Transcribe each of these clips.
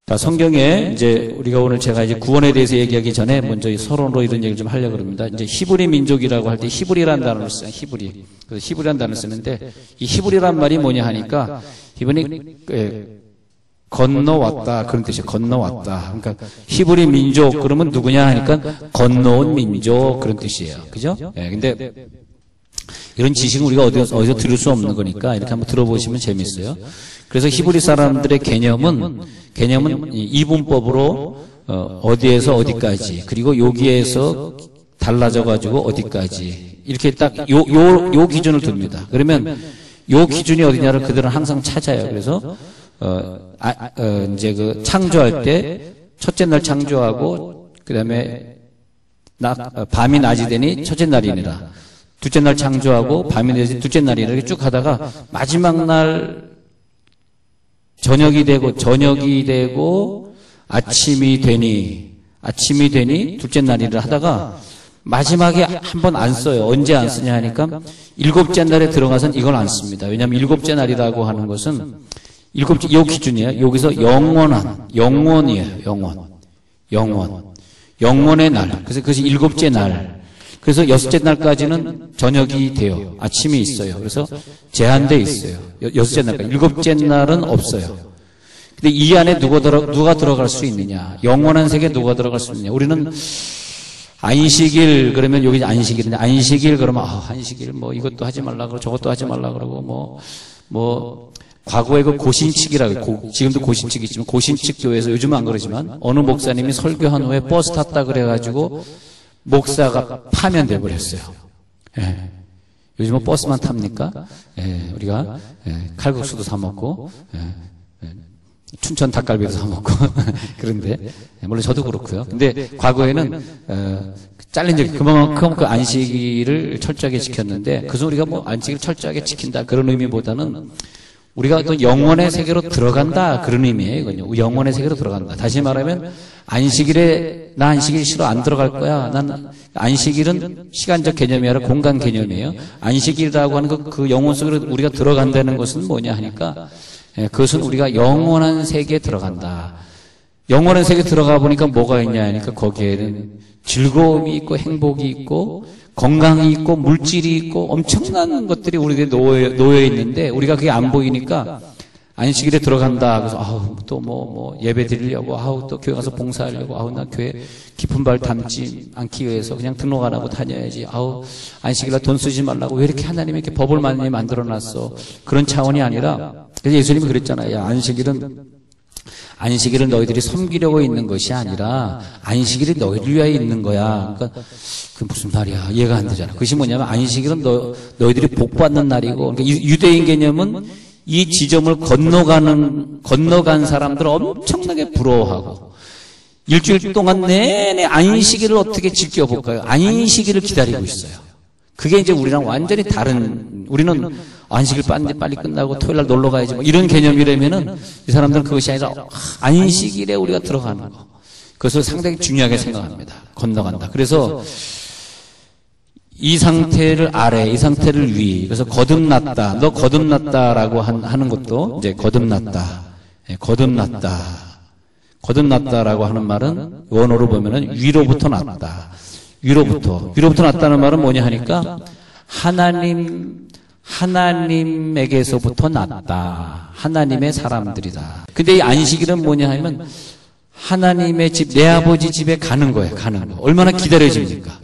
자, 성경에 이제 우리가 오늘 제가 이제 구원에 대해서 얘기하기 전에 먼저 서론으로 이런 얘기를 좀 하려고 합니다. 이제 히브리 민족이라고 할 때 히브리라는 단어를 써요. 히브리. 그래서 히브리라는 단어를 쓰는데 이 히브리란 말이 뭐냐 하니까 이번에 건너왔다 그런 뜻이에요. 건너왔다. 그러니까 히브리 민족 그러면 누구냐 하니까 건너온 민족 그런 뜻이에요. 그죠? 예. 근데 이런 지식은 우리가 어디서 들을 수 없는 거니까 이렇게 한번 들어보시면 재밌어요. 그래서 히브리 사람들의 개념은 이분법으로 어디에서 어디까지 그리고 여기에서 달라져 가지고 어디까지 이렇게 딱 요 기준을 둡니다. 그러면 요 기준이 어디냐를 그들은 항상 찾아요. 그래서 이제 그 창조할 때 첫째 날 창조하고 그다음에 밤이 낮이 되니 첫째 날이니라. 둘째 날 창조하고 밤이 되니 둘째 날이니라. 이렇게 쭉 하다가 마지막 날 저녁이 되고 아침이 되니 둘째 날이라 하다가 마지막에 한 번 안 써요. 언제 안 쓰냐 하니까 일곱째 날에 들어가서는 이걸 안 씁니다. 왜냐하면 일곱째 날이라고 하는 것은 요 기준이에요. 여기서 영원이에요. 영원의 날. 그래서 그것이 일곱째 날. 그래서 여섯째 날까지는 저녁이 돼요. 아침이 있어요. 그래서 제한돼 있어요. 여섯째 날까지. 일곱째 날은 없어요. 근데 이 안에 누가 들어갈 수 있느냐? 영원한 세계에 누가 들어갈 수 있느냐? 우리는 안식일 그러면 여기 안식일인데 안식일 그러면 안식일 뭐 이것도 하지 말라 그러고 저것도 하지 말라 그러고 뭐 과거에 그 고신칙이라고 지금도 고신칙이 있지만 고신칙 교회에서 요즘은 안 그러지만 어느 목사님이 설교한 후에 버스 탔다 그래가지고 목사가 파면돼 버렸어요. 예. 요즘은 버스만 탑니까? 예. 우리가 칼국수도 사 먹고 춘천 닭갈비도 사 먹고 그런데 물론 저도 그렇고요. 근데 과거에는 잘린 적이 그만큼 그 안식일을 철저하게 지켰는데 그래서 우리가 뭐 안식일을 철저하게 지킨다 그런 의미보다는 우리가 또 영원의 세계로 들어간다 그런 의미예요. 이건요. 영원의 세계로 들어간다. 다시 말하면 안식일에 나 안식일 싫어 안 들어갈 거야. 난 안식일은 시간적 개념이 아니라 공간 개념이에요. 안식일이라고 하는 그 영혼 속으로 우리가 들어간다는 것은 뭐냐 하니까 그것은 우리가 영원한 세계에 들어간다. 영원한 세계에 들어가 보니까 뭐가 있냐 하니까 거기에는 즐거움이 있고 행복이 있고 건강이 있고 물질이 있고 엄청난 것들이 우리에게 놓여 있는데 우리가 그게 안 보이니까 안식일에 들어간다. 그래서 또 뭐 예배 드리려고 또 교회 가서 봉사하려고 나 교회 깊은 발 담지 않기 위해서 그냥 등록 안 하고 다녀야지. 안식일에 돈 쓰지 말라고 왜 이렇게 하나님이 이렇게 법을 많이 만들어 놨어. 그런 차원이 아니라 그래서 예수님이 그랬잖아요. 야, 안식일은 너희들이 섬기려고 있는 것이 아니라 안식일이 너희를 위하여 있는 거야. 그러니까 그 무슨 말이야? 이해가 안 되잖아. 그것이 뭐냐면 안식일은 너희들이 복 받는 날이고 그러니까 유대인 개념은 이 지점을 건너간 사람들은 엄청나게 부러워하고 일주일 동안 내내 안식일을 어떻게 지켜볼까요? 안식일을 기다리고 있어요. 그게 이제 우리랑 완전히 다른 우리는 안식일 빨리 끝나고 토요일 날 놀러 가야지 뭐 이런 개념이라면은 이 사람들은 그것이 아니라 안식일에 우리가 들어가는 거. 그것을 상당히 중요하게 생각합니다. 건너간다. 그래서 이 상태를 아래, 이 상태를 위. 그래서 거듭났다. 너 거듭났다라고 하는 것도 이제 거듭났다. 거듭났다라고 하는 말은 원어로 보면은 위로부터 났다. 위로부터 났다는 말은 뭐냐 하니까 하나님에게서부터 났다. 하나님의 사람들이다. 근데 이 안식일은 뭐냐 하면 하나님의 집, 내 아버지 집에 가는 거예요. 얼마나 기다려집니까?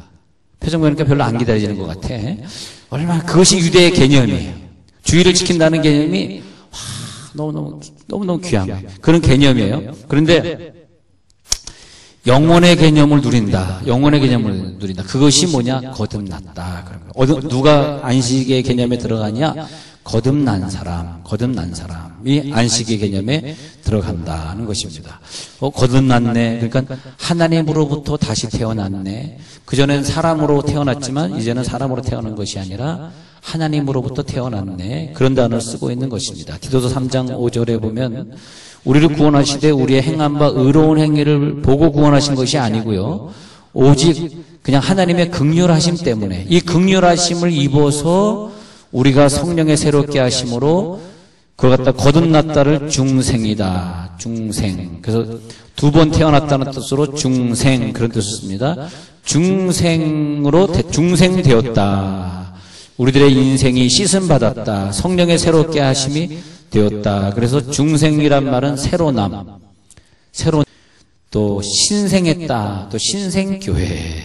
표정 보니까 별로 안 기다려지는 것 같아. 얼마나 그것이 유대의 개념이에요. 주의를 지킨다는 개념이 너무너무 귀한 그런 개념이에요. 그런데 영혼의 개념을 누린다. 그것이 뭐냐? 거듭났다. 누가 안식의 개념에 들어가냐? 거듭난 사람이 안식의 개념에 들어간다는 것입니다. 거듭났네. 그러니까 하나님으로부터 다시 태어났네. 그전엔 사람으로 태어났지만 이제는 사람으로 태어난 것이 아니라 하나님으로부터 태어났네. 그런 단어를 쓰고 있는 것입니다. 디도서 3장 5절에 보면 우리를 구원하시되 우리의 행한 바 의로운 행위를 보고 구원하신 것이 아니고요. 오직 그냥 하나님의 긍휼하심 때문에 이 긍휼하심을 입어서 우리가 성령의 새롭게 하심으로 그걸 갖다 거듭났다를 중생이다. 중생. 그래서 두 번 태어났다는 뜻으로 중생 그런 뜻을 씁니다. 중생으로 중생되었다. 우리들의 인생이 씻음 받았다. 성령의 새롭게 하심이 되었다. 그래서 중생이란 말은 새로남, 새로 또 신생했다. 또 신생교회,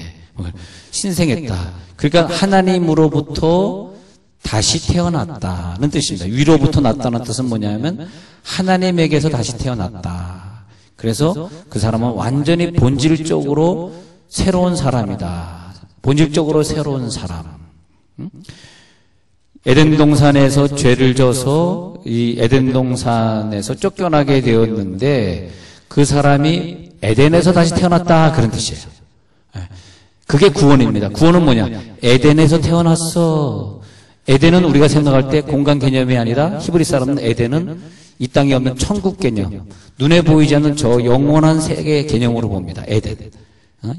신생했다. 그러니까 하나님으로부터 다시 태어났다는 뜻입니다. 위로부터 났다는 뜻은 뭐냐면 하나님에게서 다시 태어났다. 그래서 그 사람은 완전히 본질적으로 새로운 사람이다. 본질적으로 새로운 사람. 에덴 동산에서 죄를 져서 이 에덴 동산에서 쫓겨나게 되었는데 그 사람이 에덴에서 다시 태어났다 그런 뜻이에요. 그게 구원입니다. 구원은 뭐냐? 에덴에서 태어났어. 에덴은 우리가 생각할 때 공간 개념이 아니라 히브리 사람은 에덴은 이 땅에 없는 천국 개념, 눈에 보이지 않는 저 영원한 세계의 개념으로 봅니다. 에덴.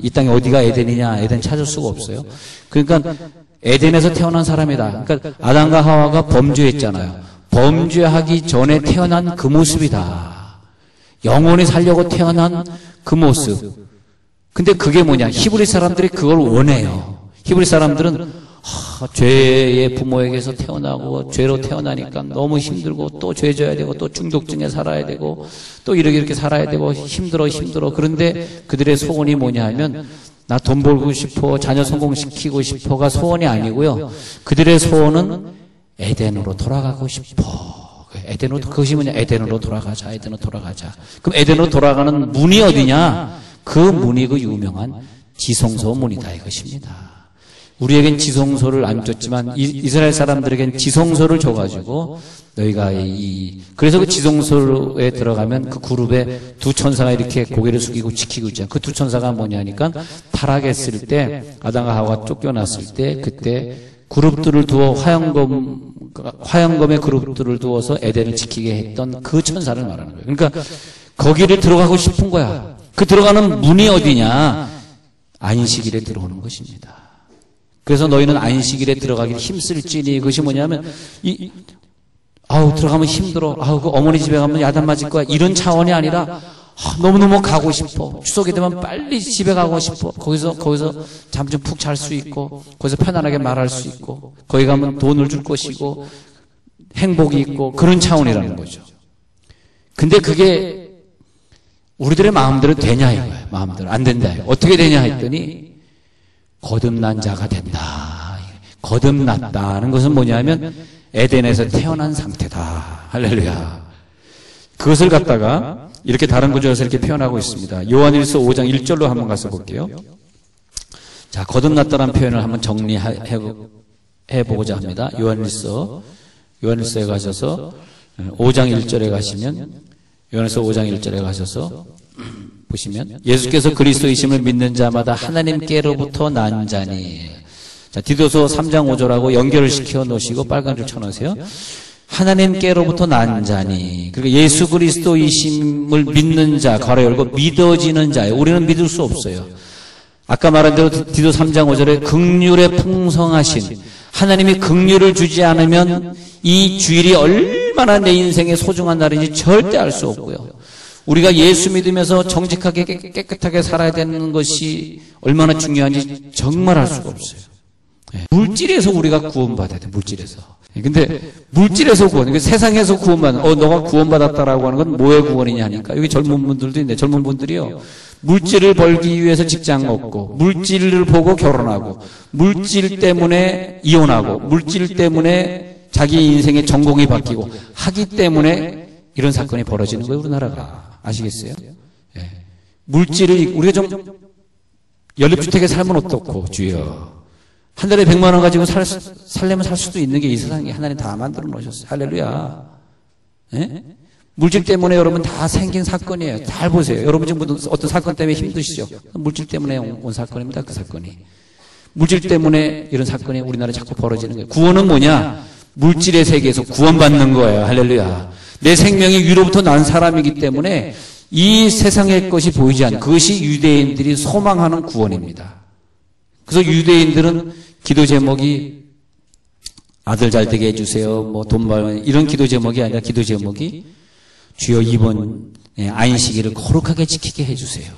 이 땅에 어디가 에덴이냐? 에덴 찾을 수가 없어요. 그러니까 에덴에서 태어난 사람이다. 그러니까 아담과 하와가 범죄했잖아요. 범죄하기 전에 태어난 그 모습이다. 영원히 살려고 태어난 그 모습. 근데 그게 뭐냐? 히브리 사람들이 그걸 원해요. 히브리 사람들은 죄의 부모에게서 태어나고 죄로 태어나니까 너무 힘들고 또 죄 져야 되고 또 중독증에 살아야 되고 또 이렇게 살아야 되고 힘들어. 그런데 그들의 소원이 뭐냐 하면 나 돈 벌고 싶어, 자녀 성공시키고 싶어가 소원이 아니고요. 그들의 소원은 에덴으로 돌아가고 싶어. 에덴으로, 그것이 뭐냐? 에덴으로 돌아가자. 그럼 에덴으로 돌아가는 문이 어디냐? 그 문이 그 유명한 지성소 문이다 이것입니다. 우리에겐 지성소를 안 줬지만 이스라엘 사람들에겐 지성소를 줘가지고 너희가 그래서 그 지성소에 들어가면 그 그룹에 두 천사가 이렇게 고개를 숙이고 지키고 있잖아요. 그 두 천사가 뭐냐니까 타락했을 때 아담과 하와가 쫓겨났을 때 그때 그룹들을 두어 화영검의 그룹들을 두어서 에덴을 지키게 했던 그 천사를 말하는 거예요. 그러니까 거기를 들어가고 싶은 거야. 그 들어가는 문이 어디냐? 안식일에 들어오는 것입니다. 그래서 너희는 안식일에 들어가기 힘쓸지니 그것이 뭐냐면 들어가면 힘들어. 그 어머니 집에 가면 야단 맞을 거야. 이런 차원이 아니라 너무너무 가고 싶어. 추석이 되면 빨리 집에 가고 싶어. 거기서 잠 좀 푹 잘 수 있고 거기서 편안하게 말할 수 있고 거기 가면 돈을 줄 것이고 행복이 있고 그런 차원이라는 거죠. 근데 그게 우리들의 마음대로 되냐 이거예요. 마음대로 안 된다. 어떻게 되냐 했더니 거듭난 자가 된다. 거듭났다는 것은 뭐냐면 에덴에서 태어난 상태다. 할렐루야. 그것을 갖다가 이렇게 다른 구절에서 이렇게 표현하고 있습니다. 요한일서 5장 1절로 한번 가서 볼게요. 자, 거듭났다는 표현을 한번 정리해보고자 합니다. 요한일서에 가셔서 5장 1절에 가시면 요한일서 5장 1절에 가셔서 보시면 예수께서 그리스도이심을 믿는 자마다 하나님께로부터 난 자니. 자, 디도서 3장 5절하고 연결을 시켜 놓으시고 빨간 줄 쳐놓으세요. 하나님께로부터 난 자니. 그러니까 예수 그리스도이심을 믿는 자, 괄호 열고 믿어지는 자예요. 우리는 믿을 수 없어요. 아까 말한 대로 디도 3장 5절에 긍휼에 풍성하신 하나님이 긍휼을 주지 않으면 이 주일이 얼마나 내 인생에 소중한 날인지 절대 알 수 없고요. 우리가 예수 믿으면서 정직하게 깨끗하게 살아야 되는 것이 얼마나 중요한지 정말 알 수가 없어요. 물질에서 우리가 구원받아야 돼, 물질에서. 근데 물질에서 구원, 세상에서 구원받는, 너가 구원받았다라고 하는 건 뭐의 구원이냐 하니까 여기 젊은 분들도 있네. 젊은 분들이요. 물질을 벌기 위해서 직장 얻고, 물질을 보고 결혼하고, 물질 때문에 이혼하고, 물질 때문에 자기 인생의 전공이 바뀌고, 하기 때문에 이런 사건이 벌어지는 거예요, 우리나라가. 아시겠어요? 예. 물질을, 우리가 좀, 연립주택에 살면 어떻고, 주여. 한 달에 100만 원 가지고 살려면 살 수도 있는 게 이 세상에 하나님 다 만들어 놓으셨어요. 할렐루야. 예? 물질 때문에 여러분 다 생긴 사건이에요. 잘 보세요. 여러분 지금 어떤 사건 때문에 힘드시죠? 물질 때문에 온 사건입니다. 그 사건이. 물질 때문에 이런 사건이 우리나라에 자꾸 벌어지는 거예요. 구원은 뭐냐? 물질의 세계에서 구원받는 거예요. 할렐루야. 내 생명이 위로부터 난 사람이기 때문에 이 세상의 것이 보이지 않는 그것이 유대인들이 소망하는 구원입니다. 그래서 유대인들은 기도 제목이 아들 잘 되게 해주세요. 뭐 돈 벌 이런 기도 제목이 아니라 기도 제목이 주여 이번 안식일을 거룩하게 지키게 해주세요.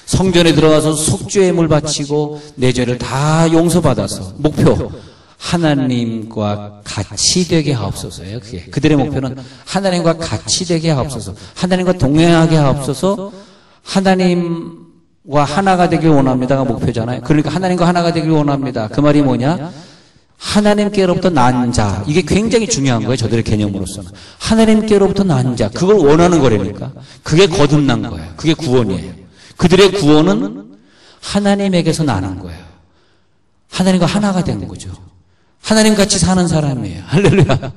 성전에 들어가서 속죄물 바치고 내 죄를 다 용서받아서 목표 하나님과 같이 되게 하옵소서예요. 그게 그들의 목표는 하나님과 같이 되게 하옵소서, 하나님과 동행하게 하옵소서, 하나님과 하나가 되길 원합니다가 목표잖아요. 그러니까 하나님과 하나가 되길 원합니다. 그 말이 뭐냐? 하나님께로부터 난 자, 이게 굉장히 중요한 거예요. 저들의 개념으로서는 하나님께로부터 난 자, 그걸 원하는 거라니까. 그게 거듭난 거예요. 그게 구원이에요. 그들의 구원은 하나님에게서 나는 거예요. 하나님과 하나가 된 거죠. 하나님 같이 사는 사람이에요. 할렐루야.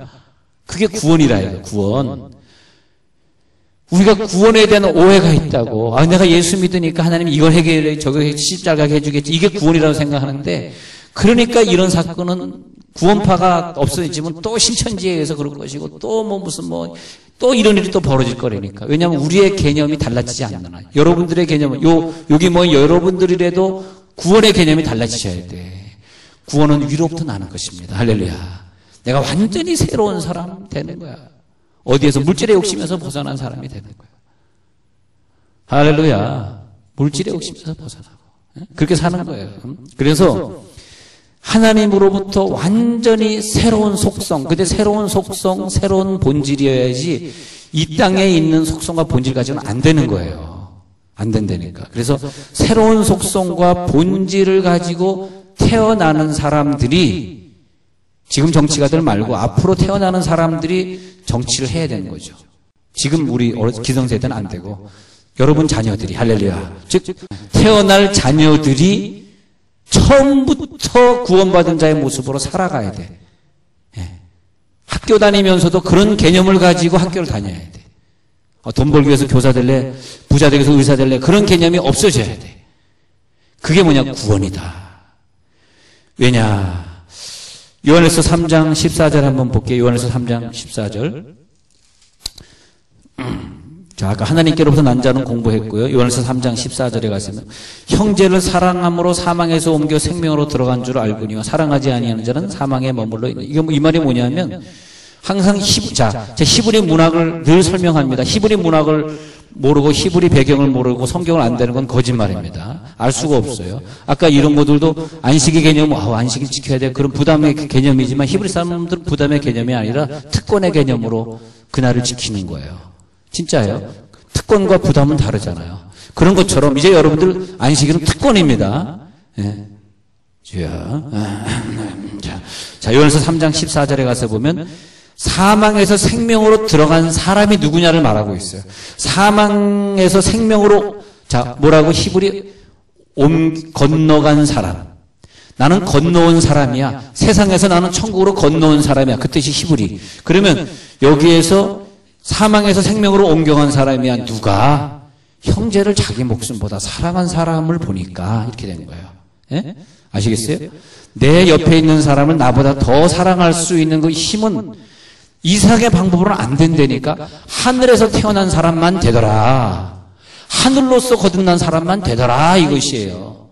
그게 구원이라 해요. 구원. 우리가 구원에 대한 오해가 있다고. 내가 예수 믿으니까 하나님 이걸 해결해, 저거 십자가 해주겠지. 이게 구원이라고 생각하는데, 그러니까 이런 사건은 구원파가 없어지면 또 신천지에 의해서 그럴 것이고, 또 또 이런 일이 또 벌어질 거라니까. 왜냐하면 우리의 개념이 달라지지 않는 한. 여러분들의 개념은, 여기 여러분들이라도 구원의 개념이 달라지셔야 돼. 구원은 위로부터 나는 것입니다. 할렐루야. 내가 완전히 새로운 사람 되는 거야. 어디에서 물질의 욕심에서 벗어난 사람이 되는 거야. 할렐루야. 물질의 욕심에서 벗어나고. 그렇게 사는 거예요. 그래서 하나님으로부터 완전히 새로운 속성, 근데 새로운 속성, 새로운 본질이어야지 이 땅에 있는 속성과 본질 가지고는 안 되는 거예요. 안 된다니까. 그래서 새로운 속성과 본질을 가지고 태어나는 사람들이, 지금 정치가들 말고 앞으로 태어나는 사람들이 정치를 해야 되는 거죠. 지금 우리 기성세대는 안 되고 여러분 자녀들이, 할렐루야, 즉 태어날 자녀들이 처음부터 구원받은 자의 모습으로 살아가야 돼. 학교 다니면서도 그런 개념을 가지고 학교를 다녀야 돼. 돈 벌기 위해서 교사 될래, 부자 되기 위해서 의사 될래, 그런 개념이 없어져야 돼. 그게 뭐냐? 구원이다. 왜냐? 요한일서 3장 14절 한번 볼게요. 요한일서 3장 14절. 자, 아까 하나님께로부터 난 자는 공부했고요. 요한일서 3장 14절에 가시면 형제를 사랑함으로 사망에서 옮겨 생명으로 들어간 줄 알거니와 사랑하지 아니하는 자는 사망에 머물러 있는. 이 말이 뭐냐면 항상 히브리 문학을 늘 설명합니다. 히브리 문학을 모르고 히브리 배경을 모르고 성경을 안 되는 건 거짓말입니다. 알 수가 없어요. 아까 이런 것들도 안식의 개념, 안식일 지켜야 돼, 그런 부담의 개념이지만 히브리 사람들은 부담의 개념이 아니라 특권의 개념으로 그날을 지키는 거예요. 진짜예요. 특권과 부담은 다르잖아요. 그런 것처럼 이제 여러분들 안식일은 특권입니다. 예. 자, 요한일서 3장 14절에 가서 보면 사망에서 생명으로 들어간 사람이 누구냐를 말하고 있어요. 사망에서 생명으로, 자, 뭐라고? 히브리 건너간 사람. 나는 건너온 사람이야. 세상에서 나는 천국으로 건너온 사람이야. 그 뜻이 히브리. 그러면 여기에서 사망에서 생명으로 옮겨간 사람이야. 누가? 형제를 자기 목숨보다 사랑한 사람을 보니까 이렇게 된 거예요. 예? 아시겠어요? 내 옆에 있는 사람을 나보다 더 사랑할 수 있는 그 힘은 이삭의 방법으로는 안 된다니까. 하늘에서 태어난 사람만 되더라. 하늘로서 거듭난 사람만 되더라. 이것이에요.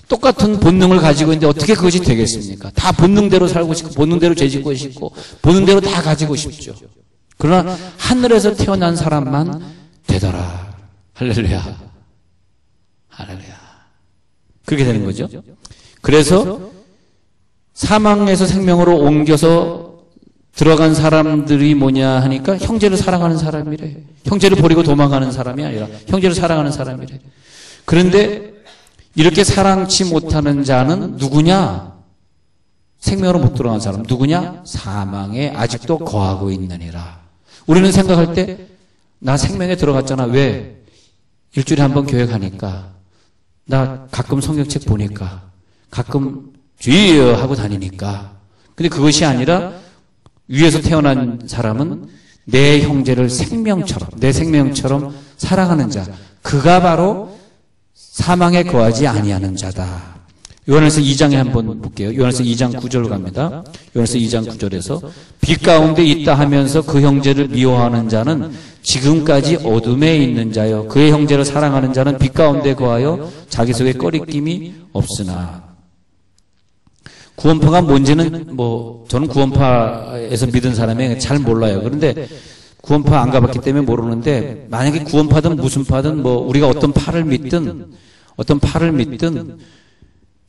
똑같은 본능을 가지고 있는데 어떻게 그것이 되겠습니까? 다 본능대로 살고 싶고 본능대로 죄짓고 싶고 본능대로 다 가지고 싶죠. 그러나 하늘에서 태어난 사람만 되더라. 할렐루야. 할렐루야. 그렇게 되는 거죠. 그래서 사망에서 생명으로 옮겨서 들어간 사람들이 뭐냐 하니까 형제를 사랑하는 사람이래. 형제를 버리고 도망가는 사람이 아니라 형제를 사랑하는 사람이래. 그런데 이렇게 사랑치 못하는 자는 누구냐? 생명으로 못 들어간 사람. 누구냐? 사망에 아직도 거하고 있느니라. 우리는 생각할 때 나 생명에 들어갔잖아. 왜? 일주일에 한 번 교회 가니까, 나 가끔 성경책 보니까, 가끔 주여 하고 다니니까. 근데 그것이 아니라 위에서 태어난 사람은 내 형제를 생명처럼, 내 생명처럼 사랑하는 자, 그가 바로 사망에 거하지 아니하는 자다. 요한일서 2장에 한번 볼게요. 요한일서 2장 9절 갑니다. 요한일서 2장 9절에서 빛 가운데 있다 하면서 그 형제를 미워하는 자는 지금까지 어둠에 있는 자요, 그의 형제를 사랑하는 자는 빛 가운데 거하여 자기 속에 꺼리낌이 없으나. 구원파가 뭔지는 저는 구원파에서 믿은 사람이 잘 몰라요. 그런데 구원파 안 가봤기 때문에 모르는데, 만약에 구원파든 무슨 파든 우리가 어떤 파를 믿든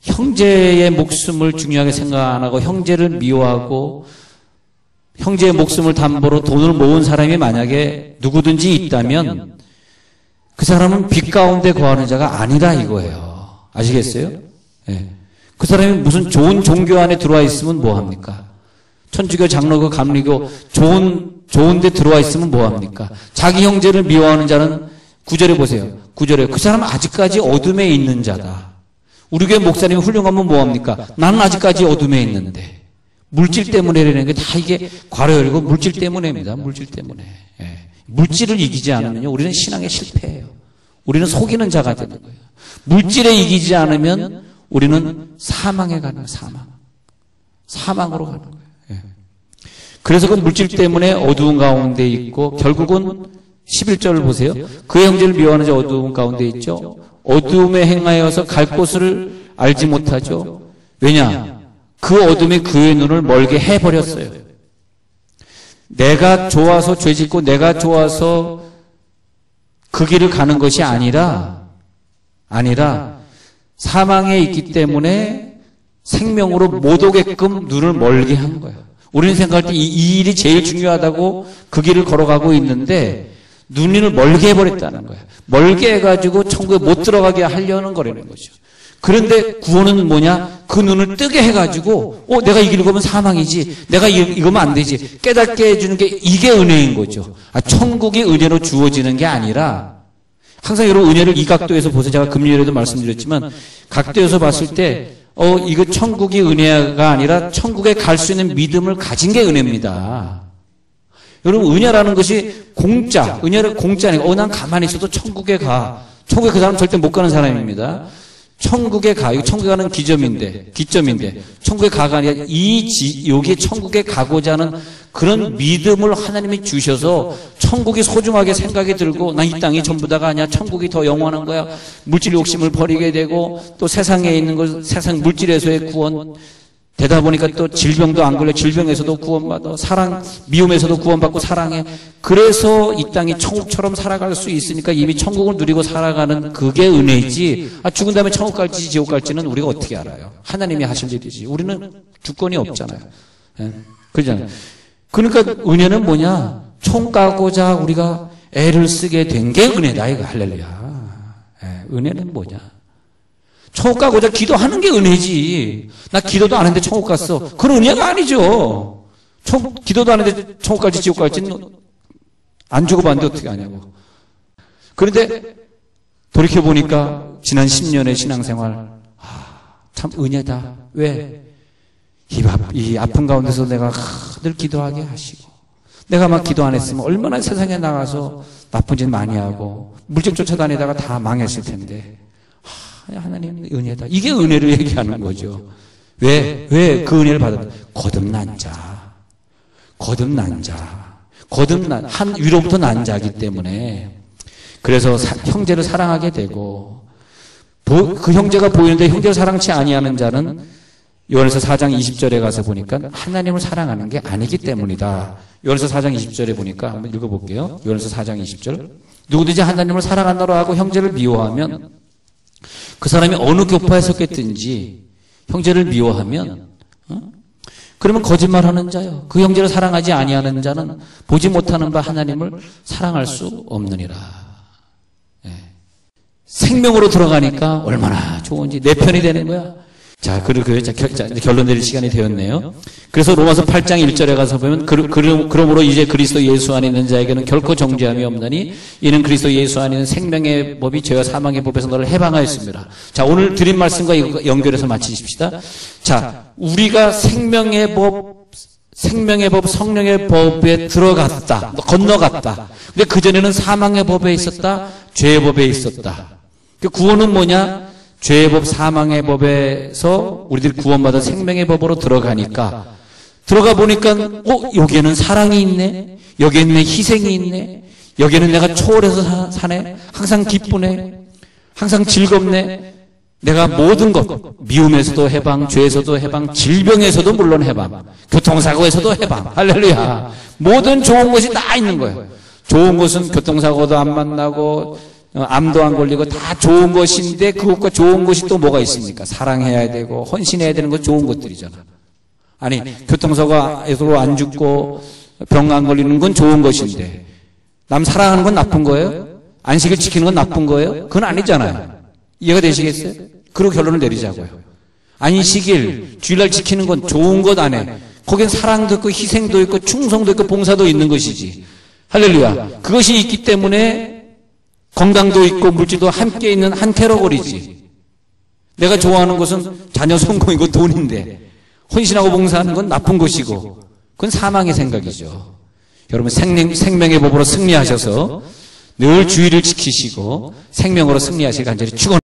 형제의 목숨을 중요하게 생각 안 하고 형제를 미워하고 형제의 목숨을 담보로 돈을 모은 사람이 만약에 누구든지 있다면 그 사람은 빛 가운데 거하는 자가 아니다 이거예요. 아시겠어요? 네. 그 사람이 무슨 좋은 종교 안에 들어와 있으면 뭐합니까? 천주교, 장로교, 감리교 좋은 데 들어와 있으면 뭐합니까? 자기 형제를 미워하는 자는 9절에 보세요. 9절에 그 사람은 아직까지 어둠에 있는 자다. 우리 교회 목사님이 훌륭하면 뭐합니까? 나는 아직까지 어둠에 있는데. 물질 때문에라는 게 다 이게 괄호 열고 물질 때문에입니다. 물질 때문에. 예. 물질을 이기지 않으면요, 우리는 신앙에 실패해요. 우리는 속이는 자가 되는 거예요. 물질에 이기지 않으면 우리는 사망에 가는 거예요. 사망으로 가는 거예요. 예. 그래서 그 물질 때문에 어두운 가운데 있고 결국은 11절을 보세요. 그의 형제를 미워하는 자 어두운 가운데 있죠. 어둠에 행하여서 갈 곳을 알지 못하죠. 왜냐? 그 어둠이 그의 눈을 멀게 해버렸어요. 내가 좋아서 죄 짓고 내가 좋아서 그 길을 가는 것이 아니라 사망에 있기 때문에 생명으로 못 오게끔 눈을 멀게 한 거예요. 우리는 생각할 때 이 일이 제일 중요하다고 그 길을 걸어가고 있는데 눈을 멀게 해버렸다는 거예요. 멀게 해가지고 천국에 못 들어가게 하려는 거라는 거죠. 그런데 구원은 뭐냐? 그 눈을 뜨게 해가지고 내가 이 길을 가면 사망이지, 내가 이거면 안 되지 깨닫게 해주는 게 이게 은혜인 거죠. 천국이 은혜로 주어지는 게 아니라 항상 여러분 은혜를 이 각도에서 보세요. 제가 금요일에도 말씀드렸지만 각도에서 봤을 때 이거 천국이 은혜가 아니라 천국에 갈 수 있는 믿음을 가진 게 은혜입니다. 여러분 은혜라는 것이 은혜를 공짜 아니고 난 가만히 있어도 천국에 가. 천국에 그 사람 절대 못 가는 사람입니다. 천국에 가. 이거 천국에 가는 기점인데 천국에 가가 아니라 여기 천국에 가고자 하는 그런 믿음을 하나님이 주셔서 천국이 소중하게 생각이 들고 난 이 땅이 전부 다가 아니야. 천국이 더 영원한 거야. 물질 욕심을 버리게 되고 또 세상에 있는 것, 세상 물질에서의 구원 되다 보니까 또 질병도 안 걸려. 질병에서도 구원받아. 미움에서도 구원받고 사랑해. 그래서 이 땅이 천국처럼 살아갈 수 있으니까 이미 천국을 누리고 살아가는 그게 은혜이지. 죽은 다음에 천국 갈지 지옥 갈지는 우리가 어떻게 알아요? 하나님이 하실 일이지. 우리는 주권이 없잖아요. 그러잖아요. 그러니까 은혜는 뭐냐? 총 까고자 우리가 애를 쓰게 된 게 은혜다. 이거 할렐루야. 은혜는 뭐냐? 천국 가고자 기도하는 게 은혜지. 나 기도도 안 했는데 천국 갔어. 그건 은혜가 아니죠. 기도도 안 했는데 천국 갈지 지옥 갈지는 안 주고받는데 어떻게 하냐고. 그런데 돌이켜보니까 지난 10년의 신앙생활 참 은혜다. 왜? 이 아픈 가운데서 내가 늘 기도하게 하시고 내가 막 기도 안 했으면 얼마나 세상에 나가서 나쁜 짓 많이 하고 물질 쫓아다니다가 다 망했을 텐데 하나님 은혜다. 이게 은혜를 얘기하는 거죠. 왜 그 은혜를 받았다? 거듭난 자. 위로부터 난 자이기 때문에 그래서 형제를 사랑하게 되고 그 형제가 보이는데 형제를 사랑치 아니하는 자는 요한에서 4장 20절에 가서 보니까 하나님을 사랑하는 게 아니기 때문이다. 요한에서 4장 20절에 보니까 한번 읽어볼게요. 요한에서 4장 20절. 누구든지 하나님을 사랑한다고 하고 형제를 미워하면 그 사람이 어느 교파에 섰겠든지 형제를 미워하면 그러면 거짓말하는 자요. 그 형제를 사랑하지 아니하는 자는 보지 못하는 바 하나님을 사랑할 수 없느니라. 생명으로 들어가니까 얼마나 좋은지 내 편이 되는 거야. 자, 결론 내릴 시간이 되었네요. 그래서 로마서 8장 1절에 가서 보면 그러므로 이제 그리스도 예수 안에 있는 자에게는 결코 정죄함이 없나니 이는 그리스도 예수 안에 있는 생명의 법이 죄와 사망의 법에서 너를 해방하였습니다. 자, 오늘 드린 말씀과 연결해서 마치십시다. 자, 우리가 생명의 법, 성령의 법에 들어갔다, 건너갔다. 근데 그전에는 사망의 법에 있었다, 죄의 법에 있었다. 그 구원은 뭐냐? 죄의 법, 사망의 법에서 우리들이 구원받아 생명의 법으로 들어가니까 들어가 보니까 여기에는 사랑이 있네, 여기에는 희생이 있네, 여기에는 내가 초월해서 사네, 항상 기쁘네, 항상 즐겁네. 내가 모든 것, 미움에서도 해방, 죄에서도 해방, 질병에서도 물론 해방, 교통사고에서도 해방. 할렐루야. 모든 좋은 것이 다 있는 거예요. 좋은 것은 교통사고도 안 만나고 암도 안 걸리고 다 좋은 것인데 그것과 좋은 것이 또 뭐가 있습니까? 사랑해야 되고 헌신해야 되는 거 좋은 것들이잖아. 아니 교통사고에서 안 죽고 병 안 걸리는 건 좋은 것인데 남 사랑하는 건 나쁜 거예요? 안식을 지키는 건 나쁜 거예요? 그건 아니잖아요. 이해가 되시겠어요? 그리고 결론을 내리자고요. 안식일, 주일날 지키는 건 좋은 것 안에 거기엔 사랑도 있고 희생도 있고 충성도 있고 봉사도 있는 것이지. 할렐루야. 그것이 있기 때문에 건강도 있고 물질도 함께 있는 한 캐러거리지. 내가 좋아하는 것은 자녀 성공이고 돈인데 헌신하고 봉사하는 건 나쁜 것이고 그건 사망의 생각이죠. 여러분 생명의 법으로 승리하셔서 늘 주의를 지키시고 생명으로 승리하시길 간절히 축원합니다.